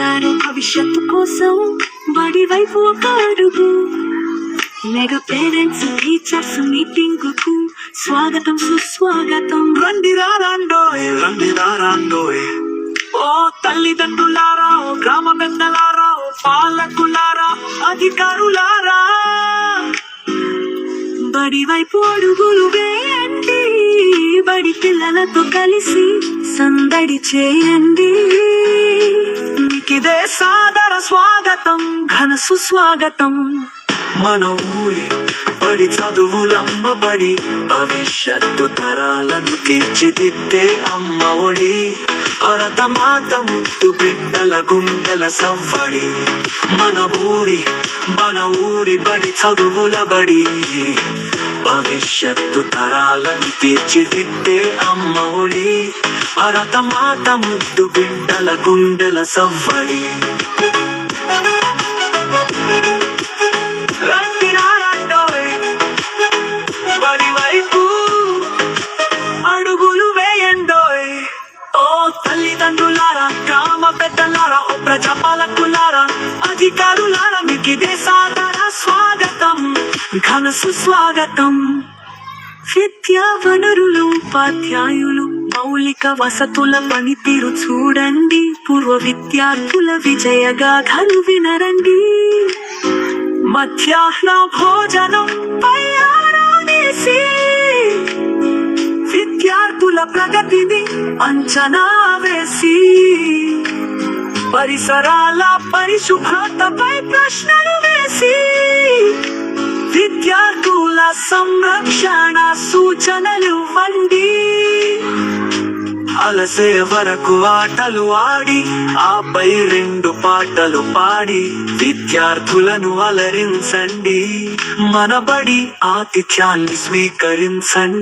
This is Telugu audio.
బంగారు భవిష్యత్తు కోసం బడి వైపు ఒక అడుగు. మెగా పేరెంట్స్ టీచర్స్ మీటింగ్ కు స్వాగతం సుస్వాగతం. రండిరాండోయ్ ఓ తల్లిదండ్రులారా, ఓ గ్రామ పెద్దలారా, ఓ పాలకులారా, అధికారులారా, బడి వైపు అడుగులు వేయండి. బడి పిల్లలతో కలిసి సందడి చేయండి. మీకిదే సాదర స్వాగతం, ఘన సుస్వాగతం. మన ఊరి బడి చదువులమ్మ బడి, భవిష్యత్తు తరాలను తీర్చిదిద్దే అమ్మ ఒడి. భరతమాత ముద్దు బిడ్డల గుండెల సవ్వడి. మన ఊరి బడి చదువుల బడి, భవిష్యత్తు తరాలను తీర్చిదిద్దే అమ్మ ఒడి. భరతమాత ముద్దు బిడ్డల గుండెల సవ్వడి. బడి వైపు అడుగులు వేయండోయ్. ఓ తల్లిదండ్రులారా, గ్రామ పెద్దలారా, ఓ ప్రజాపాలకులారా, అధికారులారా, మీకిదే సాదర స్వాగతం, ఘన సుస్వాగతం. విద్యా వనరులు, ఉపాధ్యాయులు, మౌలిక వసతుల పనితీరు చూడండి. పూర్వ విద్యార్థుల విజయగాథలు వినరండి. మధ్యాహ్న భోజనం పై ఆరా వేసి విద్యార్థుల ప్రగతిని అంచనా వేసి, పరిసరాల పరిశుభ్రతపై ప్రశ్నలు వేసి, విద్యార్థుల సంరక్షణ సూచనలు ఇవ్వండి. అలసే వరకు ఆటలు ఆడి, ఆపై 2 పాటలు పాడి, విద్యార్థులను అలరించండి. మన బడి ఆతిథ్యాన్ని స్వీకరించండి.